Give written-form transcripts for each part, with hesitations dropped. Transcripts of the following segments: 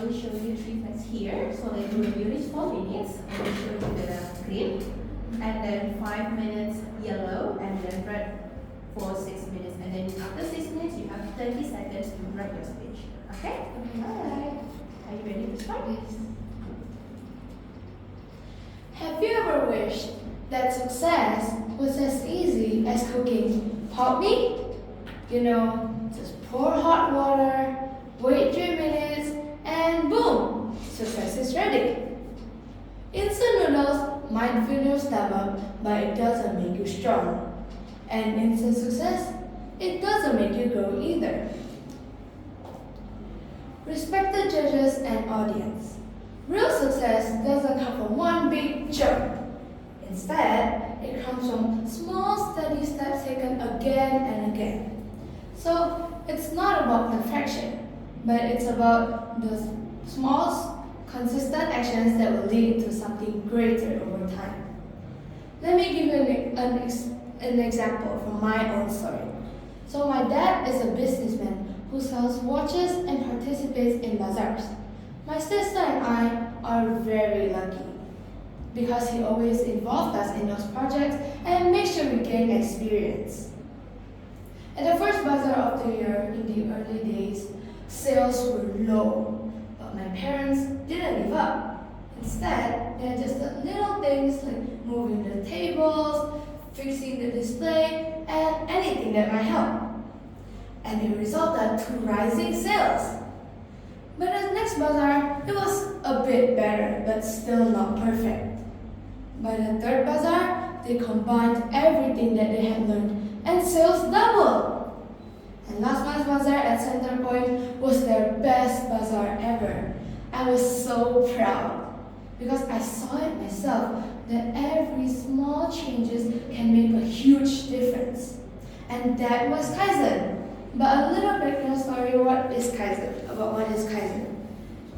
will show you 3 facts here. So the review is 4 minutes. I will show you the green, and then 5 minutes yellow, and then red for 6 minutes. And then after 6 minutes, you have 30 seconds to write your speech. Okay? Alright. Are you ready to start? Yes. Have you ever wished that success was as easy as cooking pot meat? You know, just pour hot water, wait 3 minutes, and boom, success is ready. Instant noodles might fill your stomach, but it doesn't make you strong. And instant success, it doesn't make you grow either. Respected judges and audience, real success doesn't come from one big jump. Instead, it comes from small, steady steps taken again and again. So, it's not about perfection, but it's about the small, consistent actions that will lead to something greater over time. Let me give you an example from my own story. So, my dad is a businessman who sells watches and participates in bazaars. My sister and I are very lucky because he always involved us in those projects and made sure we gain experience. At the first bazaar of the year in the early days, sales were low, but my parents didn't give up. Instead, they just did little things like moving the tables, fixing the display, and anything that might help. And it resulted to rising sales. But at the next bazaar, it was a bit better, but still not perfect. By the third bazaar, they combined everything that they had learned, and sales doubled. And last month's bazaar at Center Point was their best bazaar ever. I was so proud because I saw it myself that every small changes can make a huge difference. And that was Kaizen. But a little background story, what is Kaizen?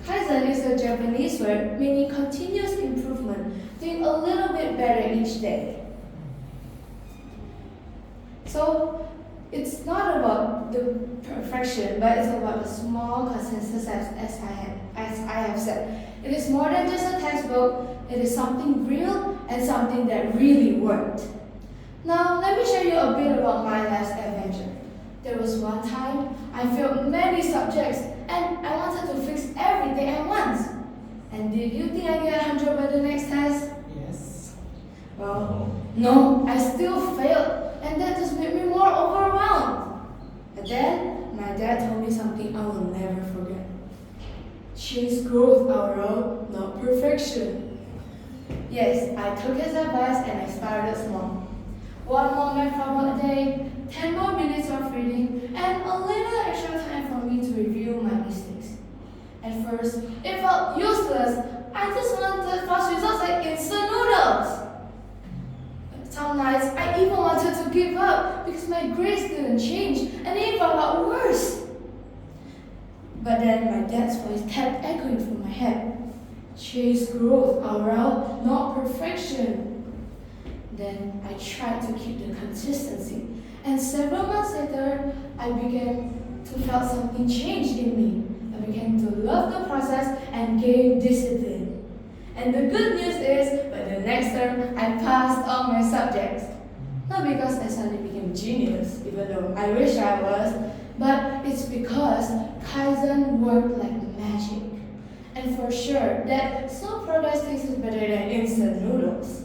Kaizen is a Japanese word meaning continuous improvement, doing a little bit better each day. So it's not about the perfection, but it's about the small consensus as I have said. It is more than just a textbook, it is something real and something that really worked. Now let me share you a bit about my last adventure. There was one time I failed many subjects and I wanted to fix everything at once. And did you think I get 100 by the next test? Yes. Well, no, I still failed, and that just made me more overwhelmed. And then my dad told me something I will never forget. Chase growth, Aurelle, not perfection. Yes, I took his advice and I started small. 1 more math problem a day, 10 more minutes of reading, and a little extra time for me to review my mistakes. At first, it felt useless. I just wanted fast results like instant noodles. But some nights, I even wanted to give up because my grades didn't change and it even got worse. But then my dad's voice kept echoing through my head. Chase growth, Aurelle, not perfection. Then I tried to keep the consistency, and several months later, I began to feel something change in me. I began to love the process and gain discipline. And the good news is, by the next term, I passed all my subjects. Not because I suddenly became a genius, even though I wish I was, but it's because Kaizen worked like magic. And for sure, that slow progress tastes better than instant noodles.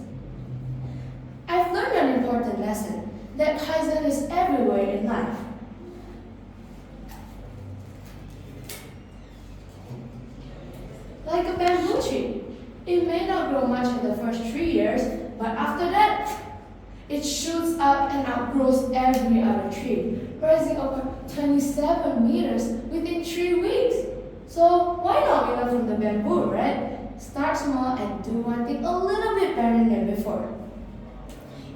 I've learned an important lesson, that Kaizen is everywhere in life. Like a bamboo tree, it may not grow much in the first 3 years, but after that, it shoots up and outgrows every other tree, rising over 27 meters within 3 weeks. So why not we learn from the bamboo, right? Start small and do one thing a little bit better than before.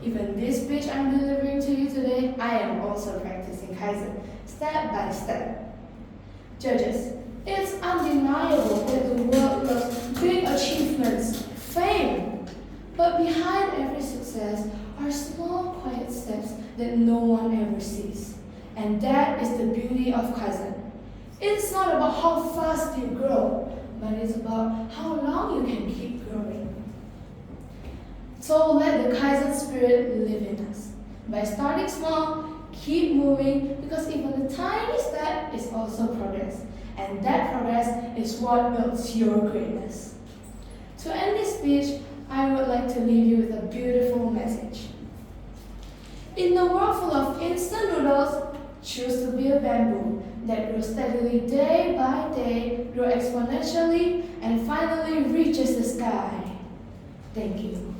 Even this speech I'm delivering to you today, I am also practicing Kaizen, step by step. Judges, it's undeniable that the world loves big achievements, fame. But behind every success are small, quiet steps that no one ever sees. And that is the beauty of Kaizen. It's not about how fast you grow, but it's about how long you can keep growing. So let the Kaizen spirit live in us. By starting small, keep moving, because even a tiny step is also progress. And that progress is what builds your greatness. To end this speech, I would like to leave you with a beautiful message. In a world full of instant noodles, choose to be a bamboo that grows steadily day by day, grows exponentially, and finally reaches the sky. Thank you.